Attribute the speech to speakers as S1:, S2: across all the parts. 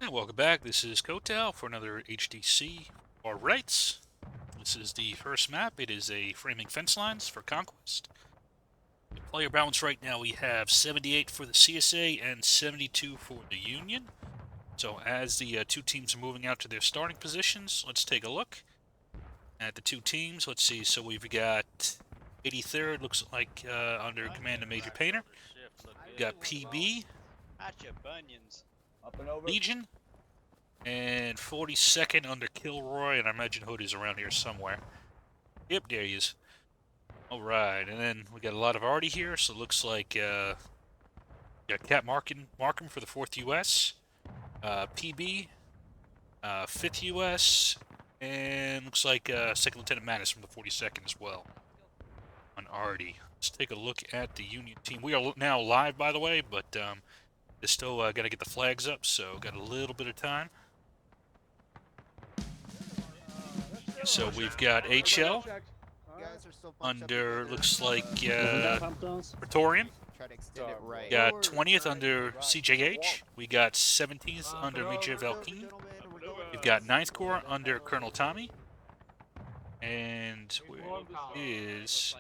S1: And welcome back. This is Kotal for another HDC or rights. This is the first map. It is a framing fence lines for Conquest. The player balance right now we have 78 for the CSA and 72 for the Union. So as the two teams are moving out to their starting positions, let's take a look at the two teams. Let's see. So we've got 83rd, looks like under command of Major Painter. We've got PB, Legion, and 42nd under Kilroy, and I imagine Hood is around here somewhere. Yep, there he is. Alright, and then we got a lot of Artie here, so it looks like got Cap Markham for the 4th US, PB, 5th US, and looks like 2nd Lieutenant Mattis from the 42nd as well on Artie. Let's take a look at the Union team. We are now live, by the way, but they're still got to get the flags up, so got a little bit of time. So we've got HL under, looks like Praetorian. Got 20th under CJH. We got 17th under Major Valkyne. We've got 9th Corps under Colonel Tommy. And where is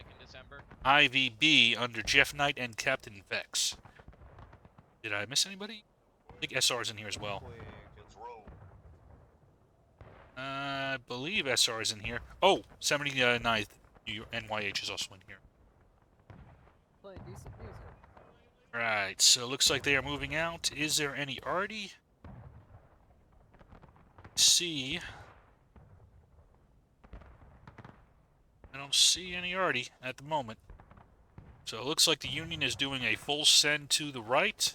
S1: IVB under Jeff Knight and Captain Vex. Did I miss anybody? I think SR's in here as well. I believe SR is in here. Oh, 79th NYH is also in here. Right, so it looks like they are moving out. Is there any Artie? Let's see. I don't see any Artie at the moment. So it looks like the Union is doing a full send to the right.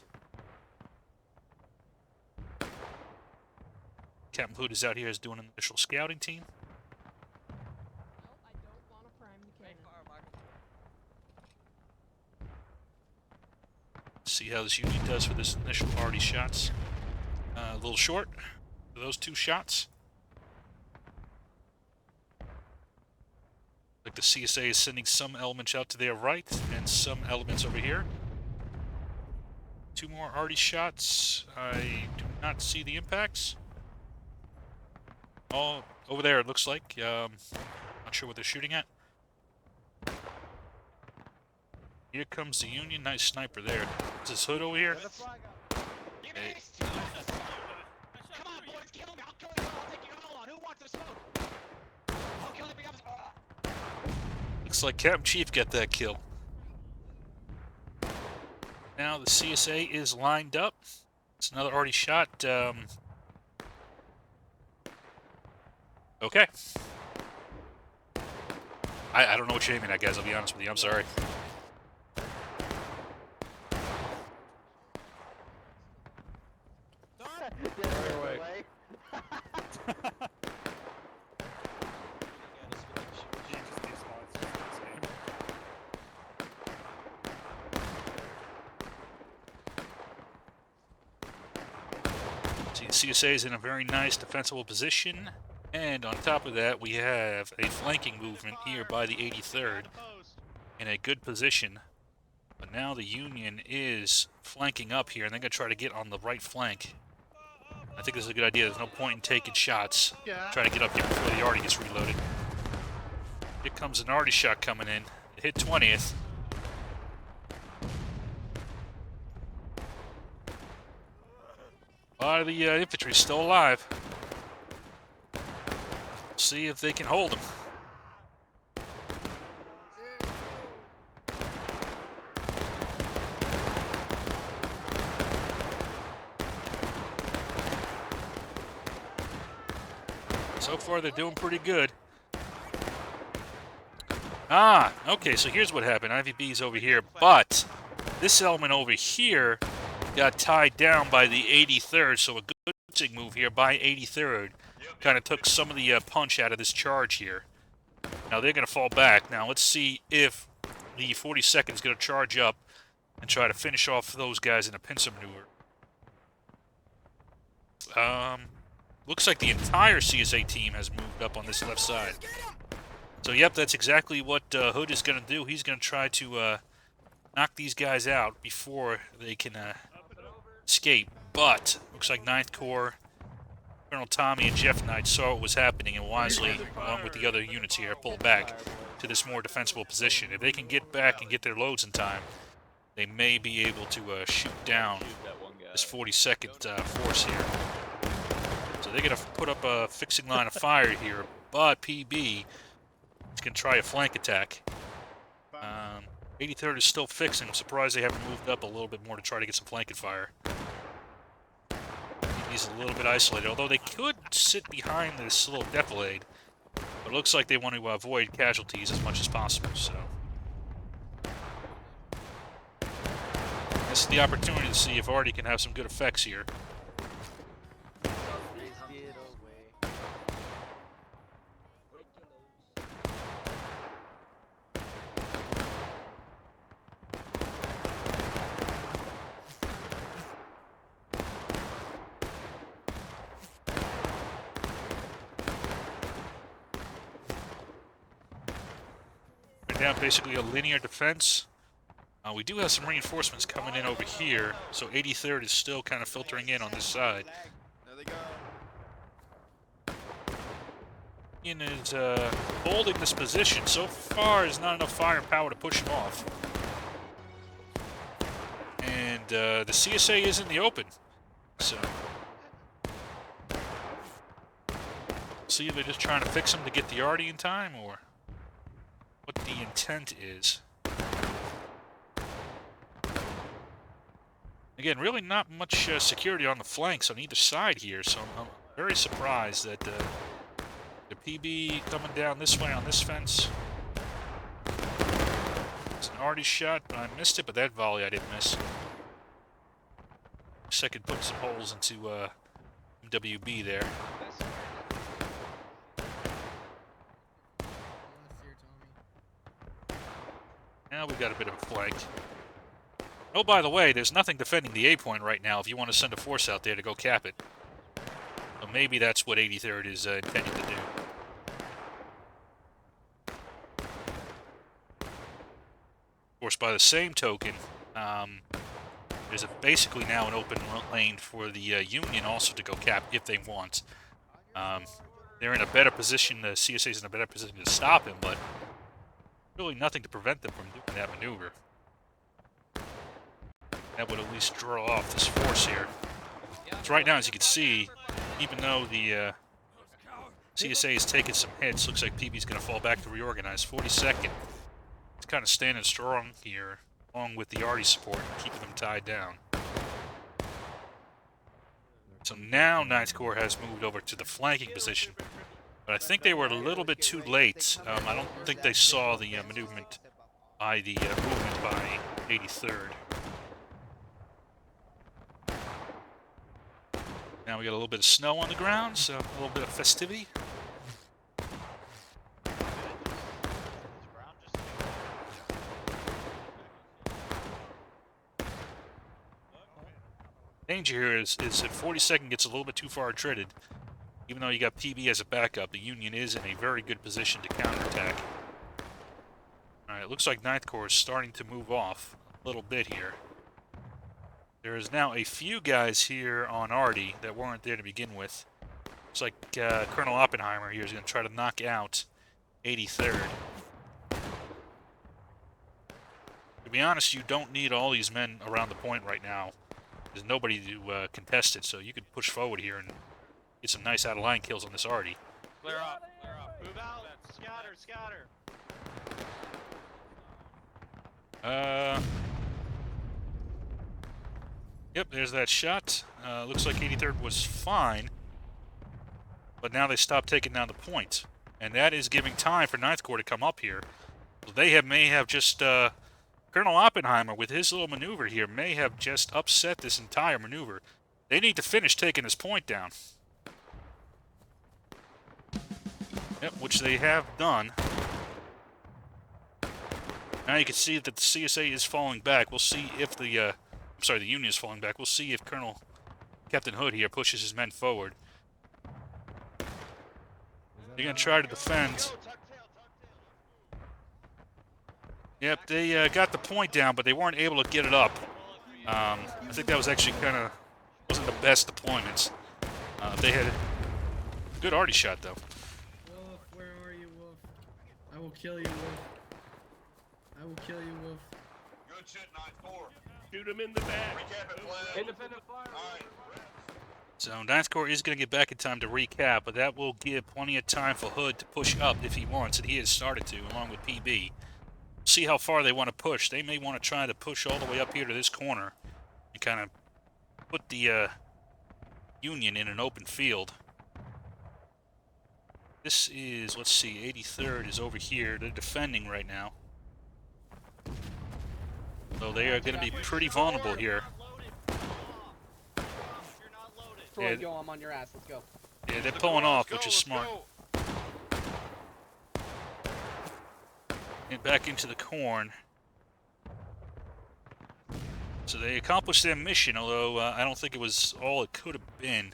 S1: Captain Hood is out here is doing an initial scouting team. See how this Union does for this initial Artie shots. A little short for those two shots. Like the CSA is sending some elements out to their right and some elements over here. Two more Artie shots. I do not see the impacts. Oh, over there it looks like. Not sure what they're shooting at. Here comes the Union. Nice sniper there. Is this Hood over here? Hey.
S2: Come on, boys, kill me. I'll kill you all. I'll take you all on. Who wants the smoke? I'll kill you because...
S1: Looks like Captain Chief got that kill. Now the CSA is lined up. It's another Artie shot. Okay. I don't know what you're aiming at, guys. I'll be honest with you. I'm sorry. See, the CSA is in a very nice defensible position. And on top of that, we have a flanking movement here by the 83rd in a good position. But now the Union is flanking up here, and they're going to try to get on the right flank. I think this is a good idea. There's no point in taking shots. Trying to get up here before the Artie gets reloaded. Here comes an Artie shot coming in. It hit 20th. A lot of the infantry still alive. See if they can hold them. So far, they're doing pretty good. Okay, so here's what happened. IVB's over here, but this element over here got tied down by the 83rd, so a good move here by 83rd. Kind of took some of the punch out of this charge here. Now they're going to fall back. Now let's see if the 42nd is going to charge up and try to finish off those guys in a pincer maneuver. Looks like the entire CSA team has moved up on this left side. So yep, that's exactly what Hood is going to do. He's going to try to knock these guys out before they can escape. But looks like 9th Corps Colonel Tommy and Jeff Knight saw what was happening and wisely, along with the other units here, pulled back to this more defensible position. If they can get back and get their loads in time, they may be able to shoot down this 42nd force here. So they're going to put up a fixing line of fire here, but PB is going to try a flank attack. 83rd is still fixing. I'm surprised they haven't moved up a little bit more to try to get some flanking fire. PB's a little bit isolated, although they could sit behind this little defilade. But it looks like they want to avoid casualties as much as possible, so... This is the opportunity to see if Artie can have some good effects here. Down basically a linear defense. We do have some reinforcements coming in over here, so 83rd is still kind of filtering in on this side.
S3: There they go.
S1: Ian is holding this position. So far, there's not enough fire and power to push him off. And the CSA is in the open, so... See if they're just trying to fix him to get the Artie in time, or what the intent is. Again, really not much security on the flanks on either side here, so I'm very surprised that the PB coming down this way on this fence. It's an Artie shot, but I missed it, but that volley I didn't miss. Second put some holes into MWB there. Now we've got a bit of a flank. Oh, by the way, there's nothing defending the A point right now if you want to send a force out there to go cap it. So maybe that's what 83rd is intending to do. Of course, by the same token, there's basically now an open lane for the Union also to go cap if they want. They're in a better position, the CSA's in a better position to stop him, but really nothing to prevent them from doing that maneuver. That would at least draw off this force here. So right now, as you can see, even though the CSA is taking some hits, looks like PB's going to fall back to reorganize. 42nd, it's kind of standing strong here, along with the Artie support, keeping them tied down. So now 9th Corps has moved over to the flanking position, but I think they were a little bit too late. I don't think they saw the movement by 83rd. Now we got a little bit of snow on the ground, so a little bit of festivity. Danger here is that 42nd gets a little bit too far treaded. Even though you got PB as a backup, the Union is in a very good position to counterattack. Alright, it looks like 9th Corps is starting to move off a little bit here. There is now a few guys here on Artie that weren't there to begin with. Looks like Colonel Oppenheimer here is going to try to knock out 83rd. To be honest, you don't need all these men around the point right now. There's nobody to contest it, so you could push forward here and get some nice out-of-line kills on this Artie.
S2: Clear up, clear up. Move out. Scatter, scatter.
S1: Yep, there's that shot. Looks like 83rd was fine. But now they stopped taking down the point. And that is giving time for 9th Corps to come up here. So they may have just... Colonel Oppenheimer, with his little maneuver here, may have just upset this entire maneuver. They need to finish taking this point down. Yep, which they have done. Now you can see that the CSA is falling back. We'll see if the... the Union is falling back. We'll see if Captain Hood here pushes his men forward. They're going to try to defend. Yep, they got the point down, but they weren't able to get it up. I think that was actually wasn't the best deployments. They had Good arty shot, though.
S4: Wolf, where are you, Wolf? I will kill you, Wolf. I will kill you, Wolf.
S5: Good shit, 9-4.
S6: Shoot him in the back.
S5: Recap it, Flag.
S2: Independent fire.
S5: Alright.
S1: So 9th Corps is going to get back in time to recap, but that will give plenty of time for Hood to push up if he wants, and he has started to, along with PB. See how far they want to push. They may want to try to push all the way up here to this corner and kind of put the Union in an open field. This is, let's see, 83rd is over here. They're defending right now. So they are going to be pretty vulnerable here.
S7: Troy,
S1: Yeah.
S7: go, I'm on your ass. Let's go.
S1: Yeah, they're pulling off, which is smart. And back into the corn. So they accomplished their mission, although I don't think it was all it could have been.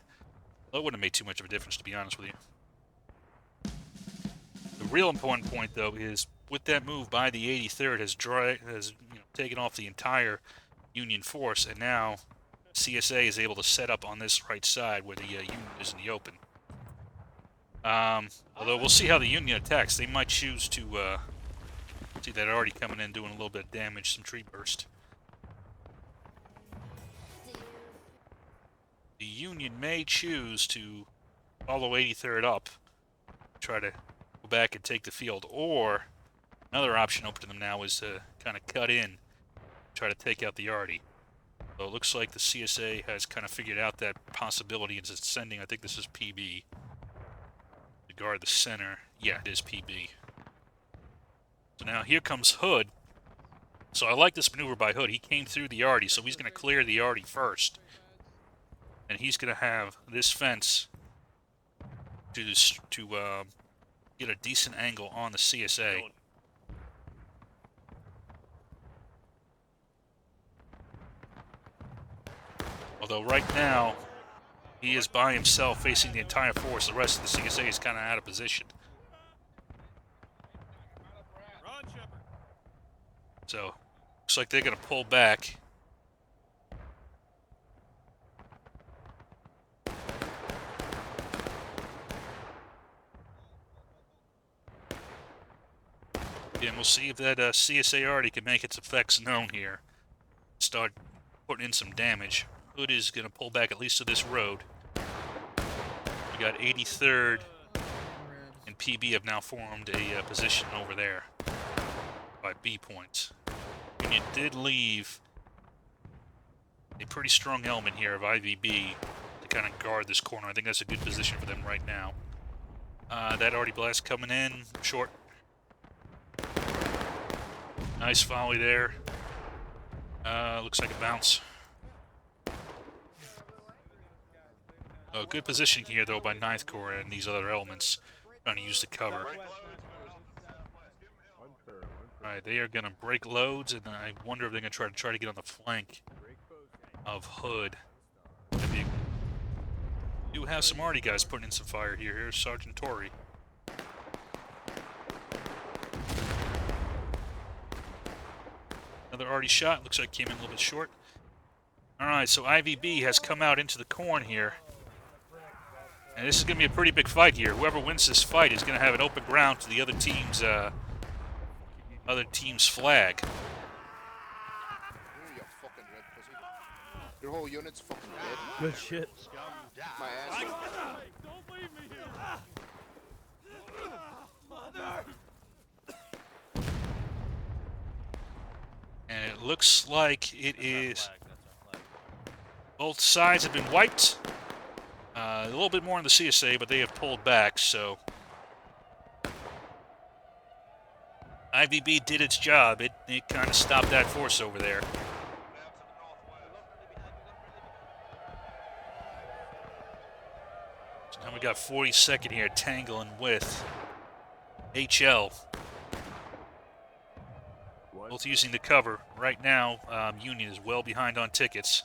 S1: Well, it wouldn't have made too much of a difference, to be honest with you. The real important point, though, is with that move by the 83rd has taken off the entire Union force, and now CSA is able to set up on this right side where the Union is in the open. Although we'll see how the Union attacks. They might choose to see that already coming in, doing a little bit of damage, some tree burst. The Union may choose to follow 83rd up, try to go back and take the field, or another option open to them now is to kind of cut in, try to take out the arty. So it looks like the CSA has kind of figured out that possibility and is sending, I think this is PB, to guard the center. Yeah, it is PB. So now here comes Hood. So I like this maneuver by Hood. He came through the arty, so he's going to clear the arty first. And he's going to have this fence to get a decent angle on the CSA. Although right now, he is by himself facing the entire force. The rest of the CSA is kind of out of position. So, looks like they're going to pull back. And we'll see if that CSA already can make its effects known here. Start putting in some damage. Hood is going to pull back at least to this road. We got 83rd and PB have now formed a position over there by B points. Union did leave a pretty strong element here of IVB to kind of guard this corner. I think that's a good position for them right now. That arty blast coming in, short. Nice volley there. Looks like a bounce. Good position here, though, by 9th Corps and these other elements trying to use the cover. Alright, they are going to break loads, and I wonder if they're going to try to get on the flank of Hood. Maybe do have some arty guys putting in some fire here. Here's Sergeant Torrey. Another arty shot. Looks like came in a little bit short. Alright, so IVB has come out into the corn here. And this is going to be a pretty big fight here. Whoever wins this fight is going to have an open ground to the other team's flag.
S3: Ooh, you fucking red pussy. Your whole unit's fucking red.
S6: Good shit.
S3: My ass.
S2: Don't leave me here.
S1: And it looks like it is... Both sides have been wiped. A little bit more on the CSA, but they have pulled back, so... IVB did its job. It kind of stopped that force over there. So now we got 42nd here tangling with HL. Both using the cover. Right now, Union is well behind on tickets.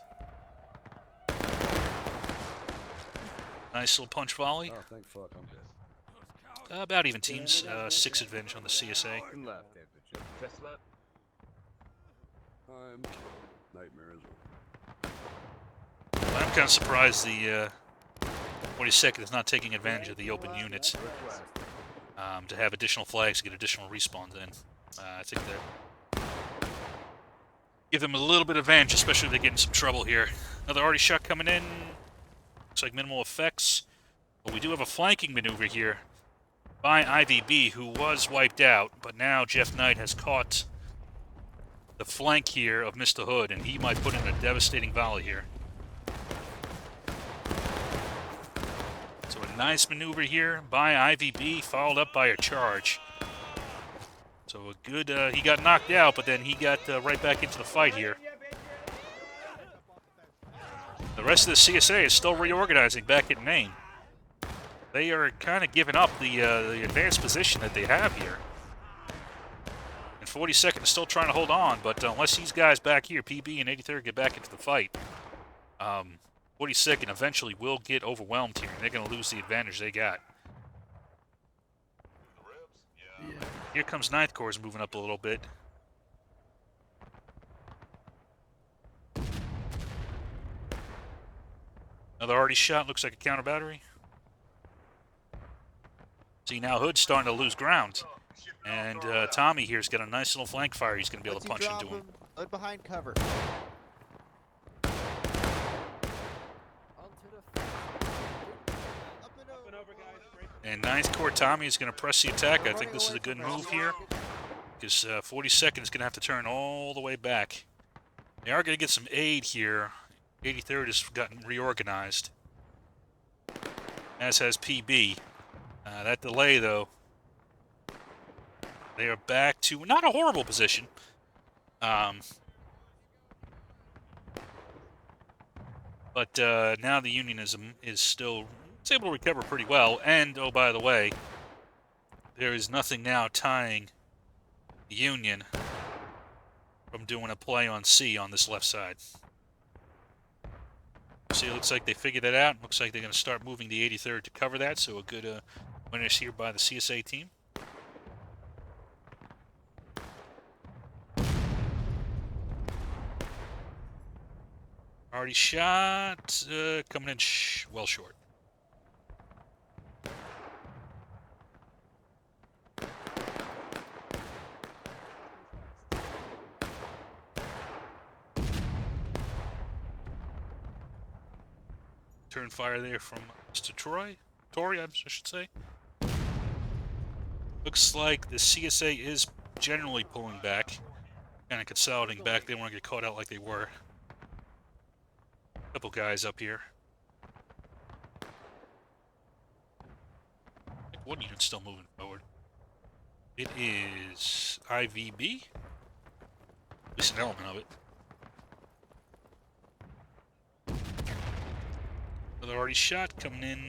S1: Nice little punch volley.
S8: Oh, thank fuck, I'm dead.
S1: About even teams. 6 advantage on the CSA.
S8: I'm nightmare as well.
S1: I'm kind of surprised the 42nd is not taking advantage of the open units to have additional flags to get additional respawns in. I think that give them a little bit of advantage, especially if they get in some trouble here. Another arty shot coming in. Looks like minimal effects. But we do have a flanking maneuver here by IVB, who was wiped out, but now Jeff Knight has caught the flank here of Mr. Hood, and he might put in a devastating volley here. So a nice maneuver here by IVB, followed up by a charge. So a good, he got knocked out, but then he got right back into the fight here. The rest of the CSA is still reorganizing back at main. They are kind of giving up the advanced position that they have here. And 42nd is still trying to hold on, but unless these guys back here, PB and 83rd, get back into the fight, 42nd eventually will get overwhelmed here, and they're going to lose the advantage they got. Here comes 9th Corps moving up a little bit. Another arty shot, looks like a counter battery. See, now Hood's starting to lose ground. And Tommy here's got a nice little flank fire he's going to be able to punch into him.
S9: Hood behind cover.
S1: And 9th Corps Tommy is going to press the attack. I think this is a good move here, because 42nd is going to have to turn all the way back. They are going to get some aid here. 83rd has gotten reorganized, as has PB. That delay, though, they are back to not a horrible position. But now the Unionism is still able to recover pretty well. And, oh, by the way, there is nothing now tying the Union from doing a play on C on this left side. See, it looks like they figured that out. Looks like they're going to start moving the 83rd to cover that. So a good winners here by the CSA team. Already shot, coming in well short. Turn fire there from Mr. Tory, I should say. Looks like the CSA is generally pulling back, kind of consolidating back. They don't want to get caught out like they were. Couple guys up here. I think one unit's still moving forward. It is IVB. At least an element of it. Another already shot coming in.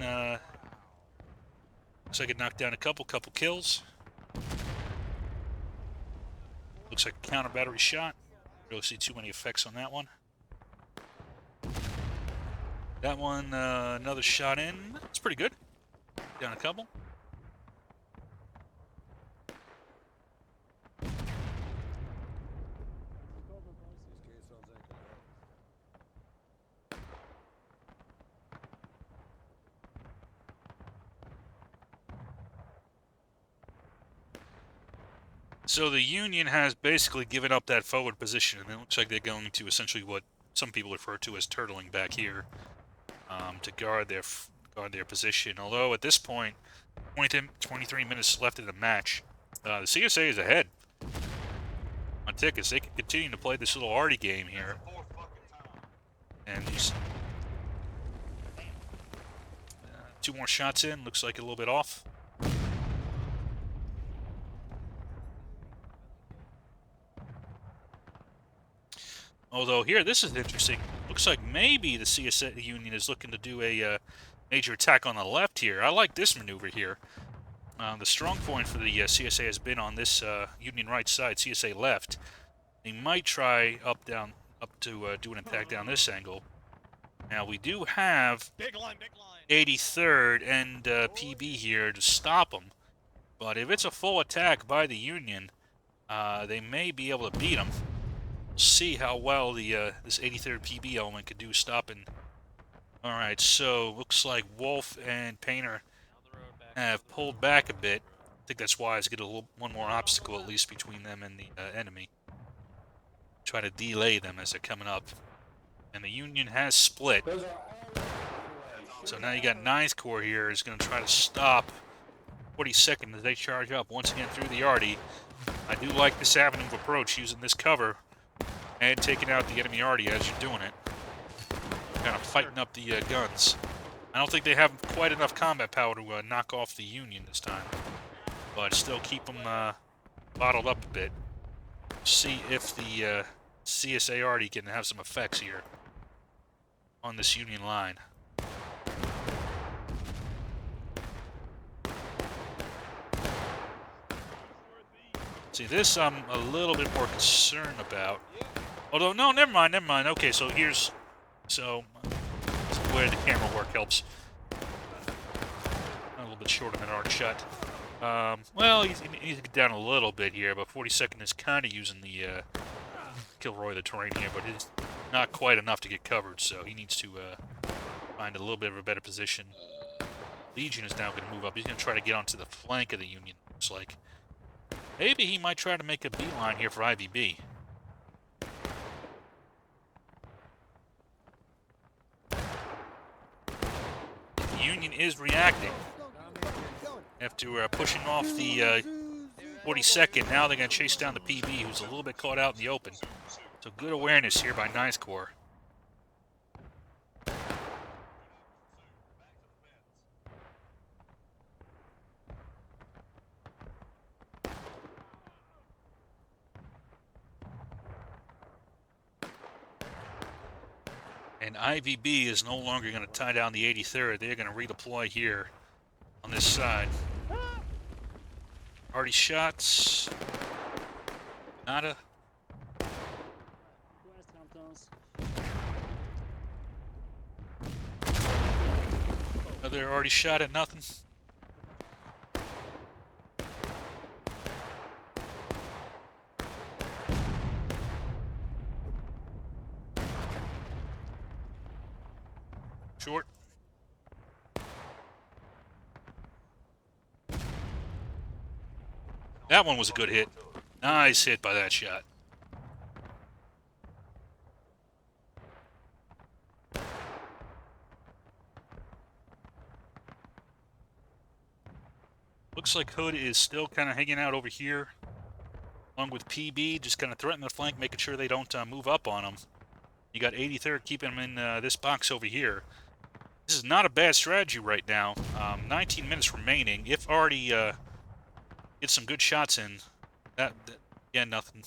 S1: Looks like it knocked down a couple kills. Looks like a counter battery shot. Really see too many effects on that one. That one, another shot in. That's pretty good. Down a couple. So the Union has basically given up that forward position, and it looks like they're going to essentially what some people refer to as turtling back here to guard their position. Although at this point, 23 minutes left in the match, the CSA is ahead on tickets. They can continue to play this little arty game here, and just two more shots in. Looks like a little bit off. Although here, this is interesting. Looks like maybe the CSA Union is looking to do a major attack on the left here. I like this maneuver here. The strong point for the CSA has been on this Union right side, CSA left. They might try up to do an attack down this angle. Now we do have
S2: Big line.
S1: 83rd and PB here to stop them. But if it's a full attack by the Union, they may be able to beat them. See how well the this 83rd PB element could do stopping Alright, so looks like Wolf and Painter
S7: Down the road back.
S1: have pulled back a bit. I think that's wise to get one more obstacle at least between them and the enemy. Try to delay them as they're coming up. And the Union has split. So now you got 9th Corps here is going to try to stop 42nd as they charge up once again through the Arty. I do like this avenue of approach, using this cover and taking out the enemy Arty as you're doing it. Kind of fighting up the guns. I don't think they have quite enough combat power to knock off the Union this time. But still keep them bottled up a bit. See if the CSA Arty can have some effects here on this Union line. See, this I'm a little bit more concerned about. Although, no, never mind. Okay, so here's... So, where the camera work helps. A little bit short of an arc shot. Well, he needs to get down a little bit here, but 42nd is kind of using the Kilroy the terrain here, but it's not quite enough to get covered, so he needs to find a little bit of a better position. Legion is now going to move up. He's going to try to get onto the flank of the Union, looks like. Maybe he might try to make a beeline here for IVB. The Union is reacting. After pushing off the 42nd, now they're going to chase down the PB, who's a little bit caught out in the open. So good awareness here by 9th Corps. And IVB is no longer going to tie down the 83rd. They're going to redeploy here on this side. Already shots. Nada. Another already shot at nothing. Short. That one was a good hit. Nice hit by that shot. Looks like Hood is still kind of hanging out over here, along with PB, just kind of threatening the flank, making sure they don't move up on them. You got 83rd keeping them in this box over here. This is not a bad strategy right now. 19 minutes remaining. If Arty gets some good shots in, again, nothing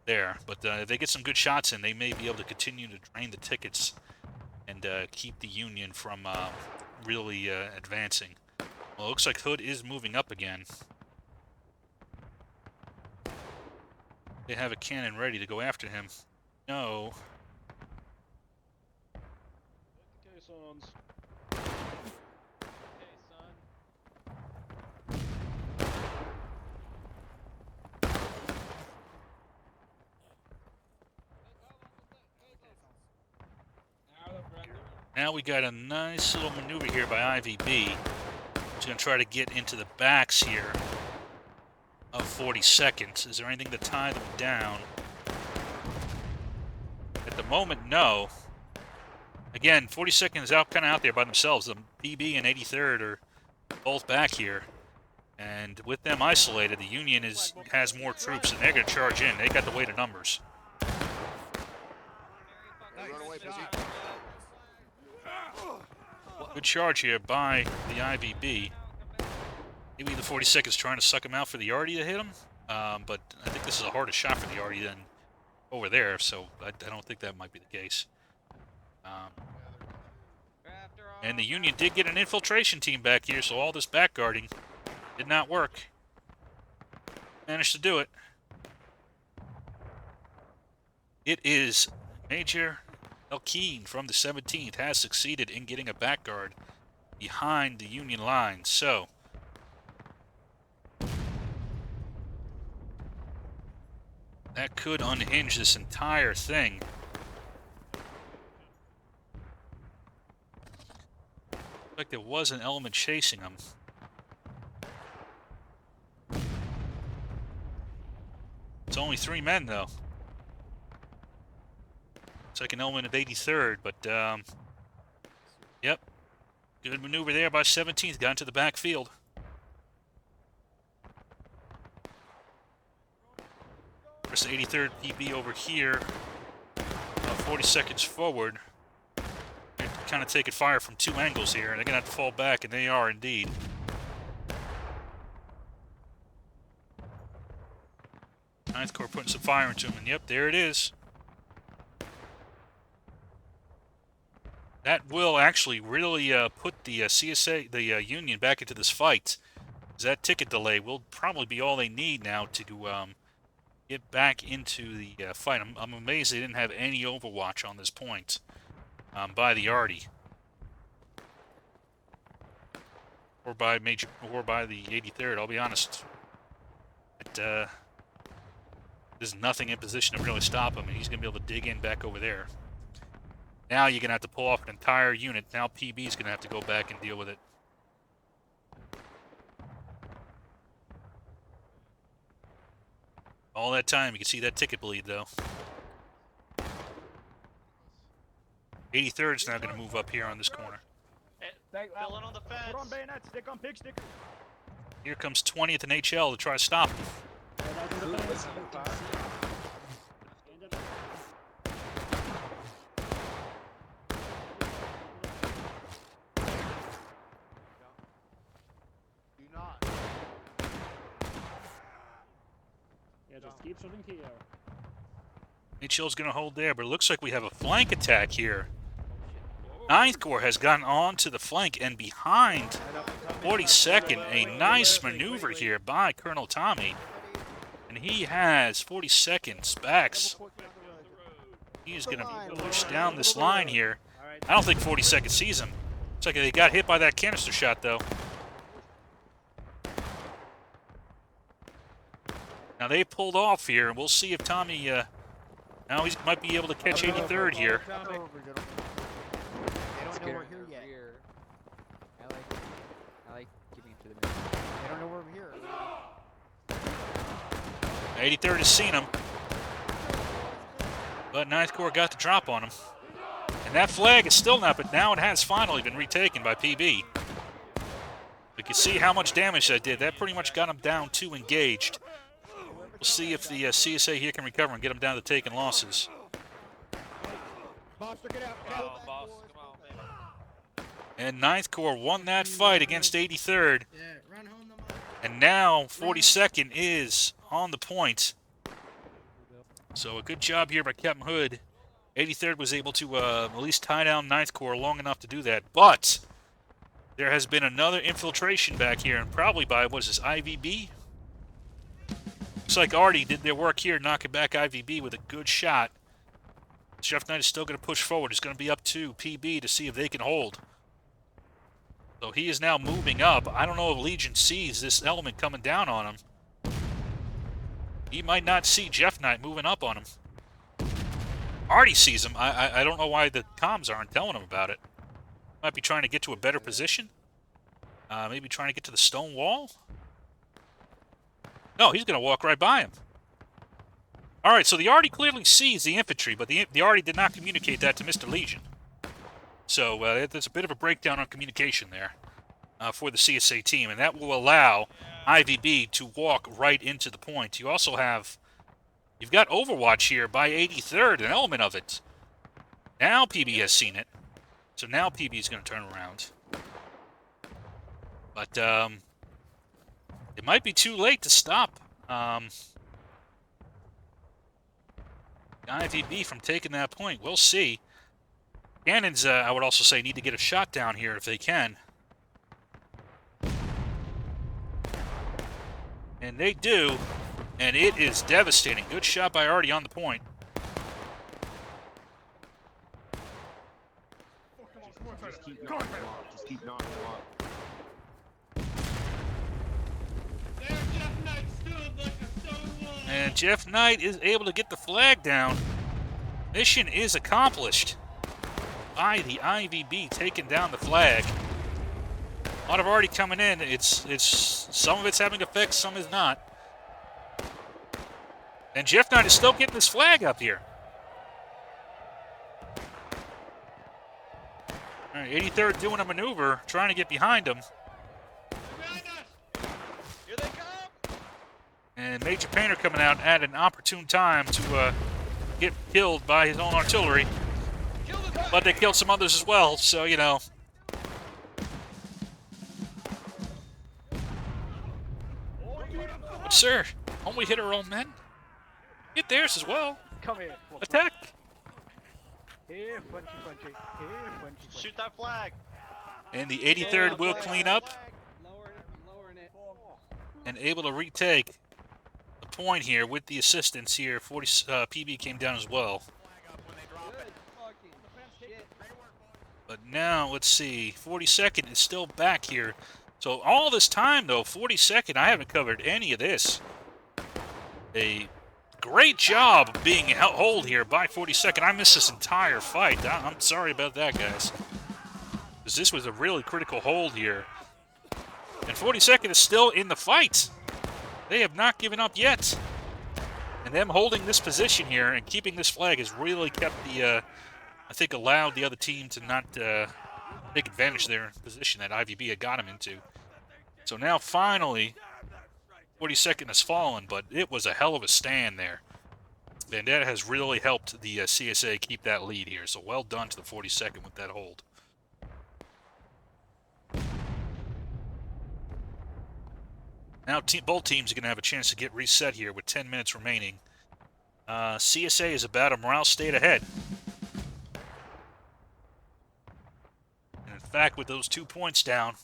S1: there. But if they get some good shots in, they may be able to continue to drain the tickets and keep the Union from really advancing. Well, it looks like Hood is moving up again. They have a cannon ready to go after him. No. Now we got a nice little maneuver here by IVB. He's going to try to get into the backs here of 42nd. Is there anything to tie them down? At the moment, no. Again, 42nd is kind of out there by themselves. The PB and 83rd are both back here. And with them isolated, the Union has more troops, and they're going to charge in. They got the weight of numbers.
S3: Run away, pussy.
S1: Good charge here by the IVB. Maybe the 42nd is trying to suck him out for the Arty to hit him. But I think this is a harder shot for the Arty than over there, so I don't think that might be the case. And the Union did get an infiltration team back here, so all this backguarding did not work. Managed to do it. It is Major Elkeen from the 17th has succeeded in getting a backguard behind the Union line. So, that could unhinge this entire thing. Like there was an element chasing him. It's only 3 men, though. It's like an element of 83rd, but, yep. Good maneuver there by 17th. Got into the backfield. There's the 83rd PB over here. 40 seconds forward. They're kind of taking fire from 2 angles here. They're going to have to fall back, and they are indeed. Ninth Corps putting some fire into them, and yep, there it is. That will actually really put the CSA, the Union, back into this fight. That ticket delay will probably be all they need now to get back into the fight. I'm amazed they didn't have any overwatch on this point by the Arty. Or by the 83rd, I'll be honest. There's nothing in position to really stop him, and he's going to be able to dig in back over there. Now you're going to have to pull off an entire unit. Now PB's going to have to go back and deal with it. All that time, you can see that ticket bleed, though. 83rd's now going to move up here on this corner.
S2: Filling on the fence.
S9: Put on bayonet, stick on pig stick.
S1: Here comes 20th and HL to try to stop him.
S3: Do not.
S9: Yeah, just keep shooting here.
S1: HL's going to hold there, but it looks like we have a flank attack here. 9th Corps has gotten on to the flank and behind 42nd. A nice maneuver here by Colonel Tommy. And he has 42nd's backs. He is going to push down this line here. I don't think 42nd sees him. Looks like they got hit by that canister shot, though. Now they pulled off here, and we'll see if Tommy, now he might be able to catch 83rd here.
S2: They don't know we're here yet.
S7: I like giving it to them.
S2: They don't know we're here.
S1: 83rd has seen him. But 9th Corps got the drop on him. And that flag is still not, but now it has finally been retaken by PB. You can see how much damage that did. That pretty much got him down 2 engaged. We'll see if the CSA here can recover and get him down to taking losses.
S9: Boss, stick it out.
S2: Come on, boss. Come on, baby.
S1: And 9th Corps won that fight against 83rd.
S4: Yeah, run home the mother.
S1: And now 42nd is on the point. So a good job here by Captain Hood. 83rd was able to at least tie down 9th Corps long enough to do that. But there has been another infiltration back here, and probably by, what is this, IVB? Looks like Arty did their work here, knocking back IVB with a good shot. Jeff Knight is still going to push forward. It's going to be up to PB to see if they can hold. So he is now moving up. I don't know if Legion sees this element coming down on him. He might not see Jeff Knight moving up on him. Arty sees him. I don't know why the comms aren't telling him about it. Might be trying to get to a better position. Maybe trying to get to the stone wall. No, he's going to walk right by him. All right, so the Arty clearly sees the infantry, but the Arty did not communicate that to Mr. Legion. So there's a bit of a breakdown on communication there for the CSA team, and that will allow IVB to walk right into the point. You also have, you've got Overwatch here by 83rd, an element of it. Now PB has seen it, so now PB is going to turn around. But it might be too late to stop IVB from taking that point. We'll see. Cannons, I would also say, need to get a shot down here if they can. And they do, and it is devastating. Good shot by Arty on the point.
S8: Just keep knocking them off. Just keep knocking them off.
S1: And Jeff Knight is able to get the flag down. Mission is accomplished by the IVB taking down the flag. A lot of already coming in. It's some of it's having effects, some is not. And Jeff Knight is still getting his flag up here. All right, 83rd doing a maneuver, trying to get behind him.
S2: Behind us! Here they come!
S1: And Major Painter coming out at an opportune time to get killed by his own artillery.
S2: Kill the guy!
S1: But they killed some others as well, so, you know. But, sir, won't we hit our own men? Get theirs as well.
S9: Come here.
S1: Attack!
S9: Here, punchy, punchy. Here, punchy, punchy.
S2: Shoot that flag!
S1: And the 83rd will clean up
S7: Lowering it.
S1: and able to retake the point here with the assistance here. 40 PB came down as well.
S7: Good fucking shit.
S1: But now, let's see, 42nd is still back here. So all this time, though, 42nd, I haven't covered any of this. A great job of being held here by 42nd. I missed this entire fight. I'm sorry about that, guys. Because this was a really critical hold here. And 42nd is still in the fight. They have not given up yet. And them holding this position here and keeping this flag has really kept the, I think, allowed the other team to not take advantage of their position that IVB had got him into. So now, finally, 42nd has fallen, but it was a hell of a stand there. And that has really helped the CSA keep that lead here. So well done to the 42nd with that hold. Now both teams are going to have a chance to get reset here with 10 minutes remaining. CSA is about a morale state ahead. And in fact, with those 2 points down,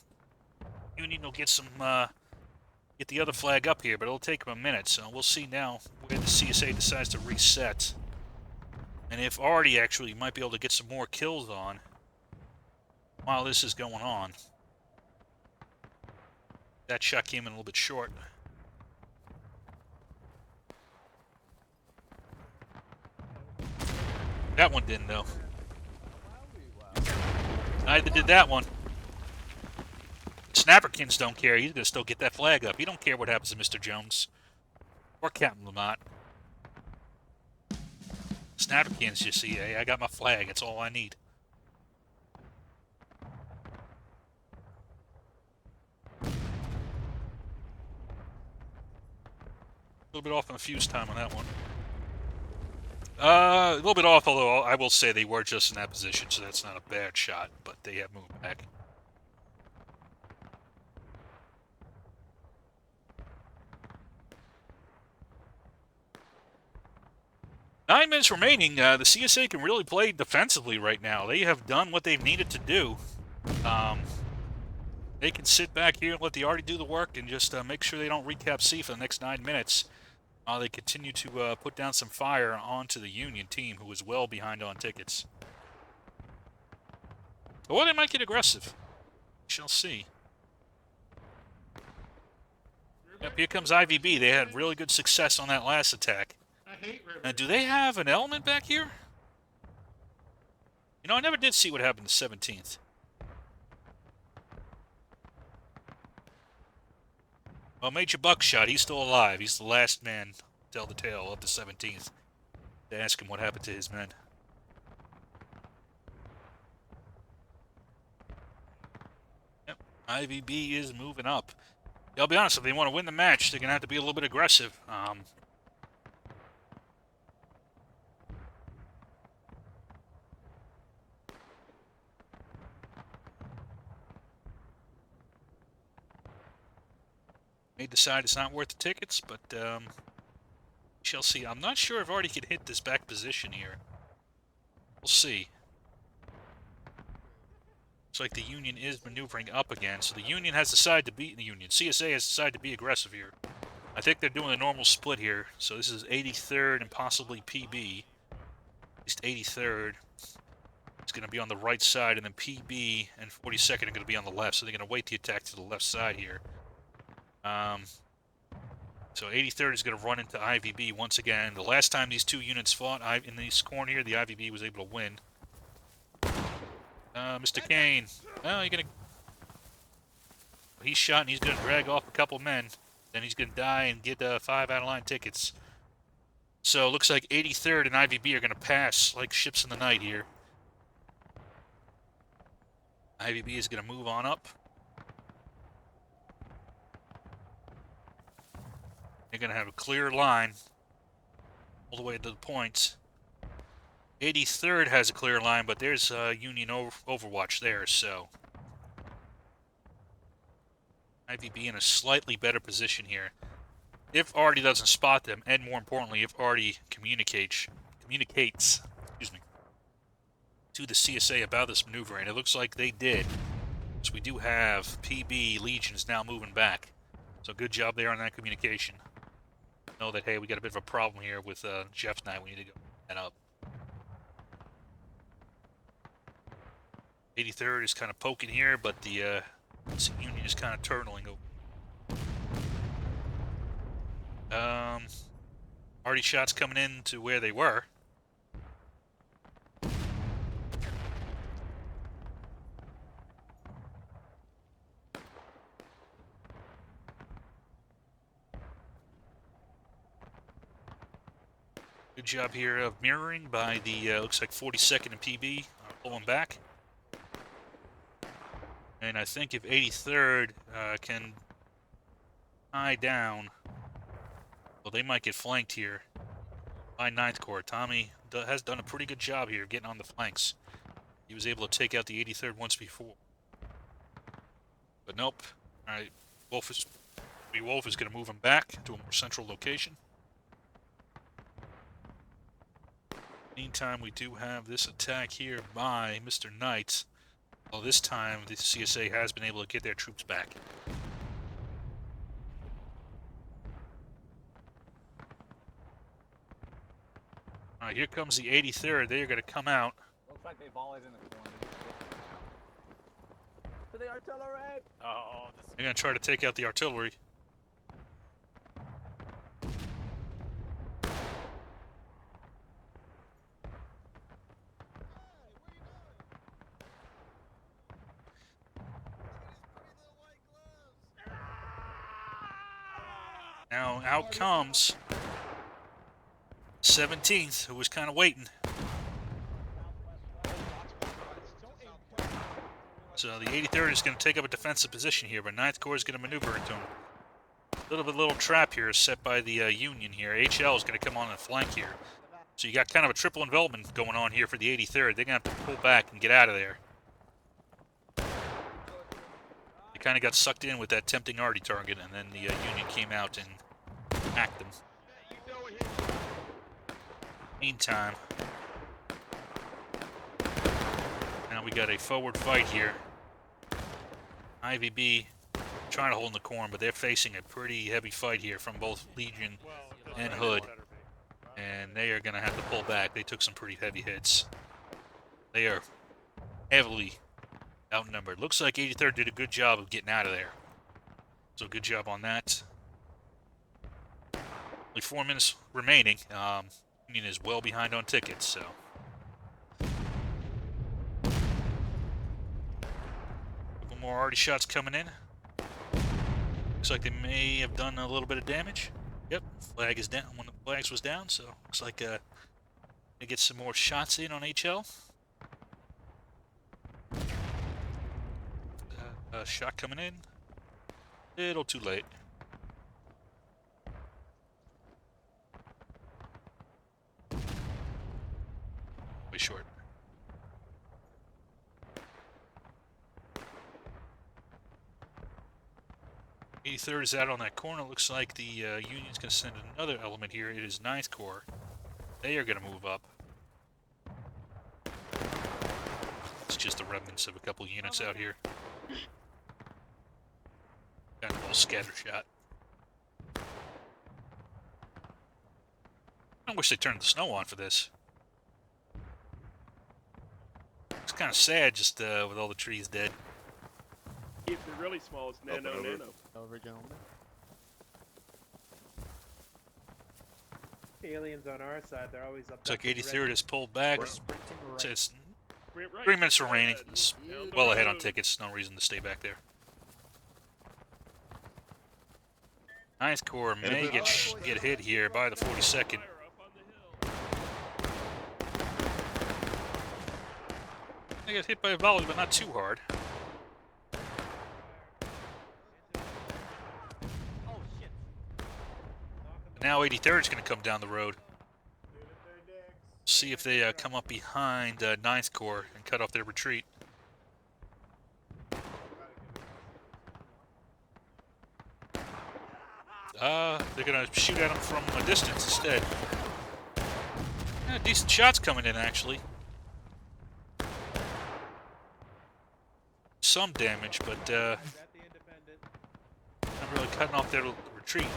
S1: Union will get some, get the other flag up here, but it'll take them a minute. So we'll see now where the CSA decides to reset. And if Artie actually might be able to get some more kills on while this is going on. That shot came in a little bit short. That one didn't, though. Neither did that one. Snapperkins don't care. He's going to still get that flag up. He don't care what happens to Mr. Jones. Or Captain Lamont. Snapperkins just see, hey, I got my flag. That's all I need. A little bit off on the fuse time on that one. A little bit off, although I will say they were just in that position, so that's not a bad shot, but they have moved back. Nine minutes remaining. The CSA can really play defensively right now. They have done what they've needed to do. They can sit back here and let the Artie do the work and just make sure they don't recap C for the next 9 minutes. They continue to put down some fire onto the Union team, who is well behind on tickets. Or they might get aggressive. We shall see. Yep, here comes IVB. They had really good success on that last attack. Now, do they have an element back here? You know, I never did see what happened to 17th. Well, Major Buckshot, he's still alive. He's the last man to tell the tale of the 17th. To ask him what happened to his men. Yep, IVB is moving up. I'll be honest, if they want to win the match, they're going to have to be a little bit aggressive. May decide it's not worth the tickets, but we shall see. I'm not sure if Artie could hit this back position here. We'll see. Looks like the Union is maneuvering up again, so the Union has decided to beat the Union. CSA has decided to be aggressive here. I think they're doing a normal split here, so this is 83rd and possibly PB. At least 83rd. It's going to be on the right side, and then PB and 42nd are going to be on the left, so they're going to wait the attack to the left side here. So 83rd is going to run into IVB once again. The last time these two units fought in this corner here, the IVB was able to win. Mr. Kane. Oh, you're going to... he's shot and he's going to drag off a couple men. Then he's going to die and get 5 out-of-line tickets. So it looks like 83rd and IVB are going to pass like ships in the night here. IVB is going to move on up. They're going to have a clear line all the way to the points. 83rd has a clear line, but there's Union Overwatch there, so IVB in a slightly better position here. If Artie doesn't spot them, and more importantly, if Artie communicates to the CSA about this maneuver, and it looks like they did. So we do have PB Legions now moving back. So good job there on that communication. Know that, hey, we got a bit of a problem here with Jeff's night. We need to go that up. 83rd is kind of poking here, but the Union is kind of turtling over. Artie shots coming in to where they were. Good job here of mirroring by the, looks like 42nd and PB, pulling back. And I think if 83rd can tie down, well, they might get flanked here by 9th Corps. Tommy has done a pretty good job here getting on the flanks. He was able to take out the 83rd once before. But nope. Alright, Wolf is going to move him back to a more central location. Meantime, we do have this attack here by Mr. Knight. Well, this time the CSA has been able to get their troops back. Alright, here comes the 83rd. They are going to come out.
S7: Looks like they volleyed in the corner. To the artillery!
S2: Oh,
S1: They're going to try to take out the artillery. Now out comes 17th, who was kind of waiting. So the 83rd is going to take up a defensive position here, but 9th Corps is going to maneuver into him. Little trap here is set by the Union here. HL is going to come on the flank here. So you got kind of a triple envelopment going on here for the 83rd. They're going to have to pull back and get out of there. They kind of got sucked in with that tempting Artie target, and then the Union came out and hacked them. Meantime, now we got a forward fight here. IVB trying to hold in the corn, but they're facing a pretty heavy fight here from both Legion and Hood. And they are going to have to pull back. They took some pretty heavy hits. They are heavily outnumbered. Looks like 83rd did a good job of getting out of there. So good job on that. Only 4 minutes remaining. Union is well behind on tickets, so. Couple more Artie shots coming in. Looks like they may have done a little bit of damage. Yep, flag is down. One of the flags was down, so looks like they get some more shots in on HL. Shot coming in. Little too late. Way short. Third is out on that corner. Looks like the Union's going to send another element here. It is 9th Corps. They are going to move up. It's just the remnants of a couple units out here. Kind of all scattershot. I wish they turned the snow on for this. It's kind of sad just with all the trees dead.
S6: If they're really small, it's nano.
S8: Over, gentlemen.
S9: Aliens on our side, they're always up.
S1: Looks like 83rd is pulled back. It's
S6: Right.
S1: 3 minutes remaining. It's well ahead on tickets. No reason to stay back there. Ninth Corps may get hit here by the 42nd.
S6: Fire up on the hill.
S1: They get hit by a volley, but not too hard.
S2: Oh shit.
S1: Now 83rd is going to come down the road. See if they come up behind 9th Corps and cut off their retreat. They're going to shoot at them from a distance instead. Yeah, decent shots coming in, actually. Some damage, but not really cutting off their retreat.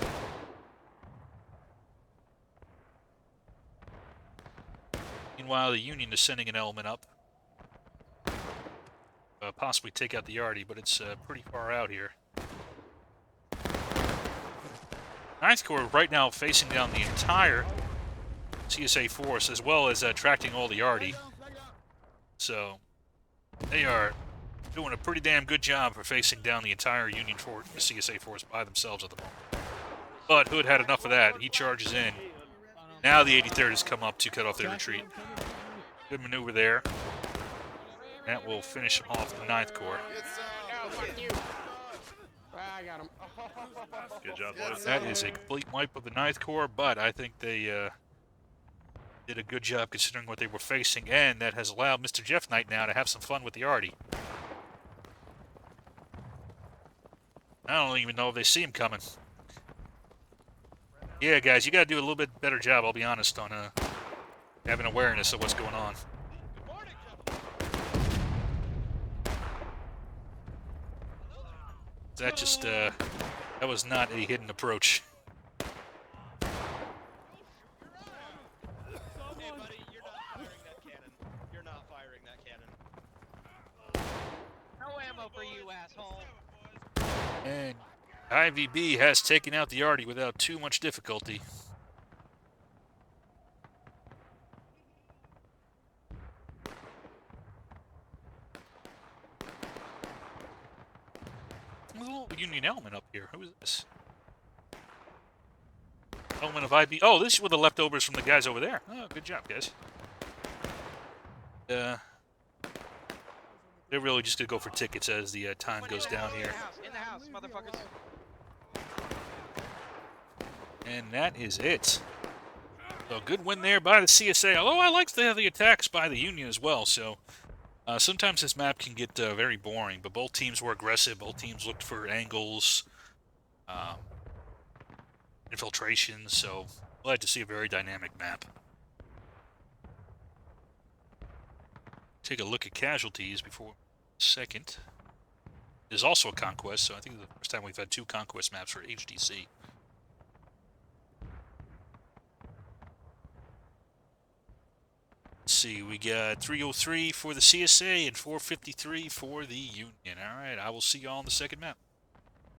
S1: Meanwhile, the Union is sending an element up. Possibly take out the Yardie, but it's pretty far out here. 9th Corps right now facing down the entire CSA force, as well as tracking all the Yardie. So, they are doing a pretty damn good job for facing down the entire Union force, the CSA force by themselves at the moment. But Hood had enough of that. He charges in. Now the 83rd has come up to cut off their retreat. Good maneuver there. That will finish off the 9th Corps.
S3: I got him.
S1: Good job, boys. That is a complete wipe of the 9th Corps, but I think they did a good job considering what they were facing, and that has allowed Mr. Jeff Knight now to have some fun with the Yardie. I don't even know if they see him coming. Yeah, guys, you got to do a little bit better job, I'll be honest, on having awareness of what's going on.
S2: Good morning, gentlemen.
S1: That just, that was not a hidden approach.
S2: Hey, buddy, you're not firing that cannon. You're not firing that cannon. No ammo for you, asshole.
S1: And IVB has taken out the Yardie without too much difficulty. There's a little Union element up here. Who is this? Element of IB. Oh, this is with the leftovers from the guys over there. Oh, good job, guys. They're really just gonna go for tickets as the time goes down here.
S2: In the house, motherfuckers.
S1: And that is it. So good win there by the CSA. Although I like the attacks by the Union as well. So sometimes this map can get very boring. But both teams were aggressive. Both teams looked for angles, infiltrations. So glad to see a very dynamic map. Take a look at casualties before second. There's also a Conquest. So I think it's the first time we've had 2 Conquest maps for HDC. Let's see, we got 303 for the CSA and 453 for the Union. All right, I will see you all on the second map.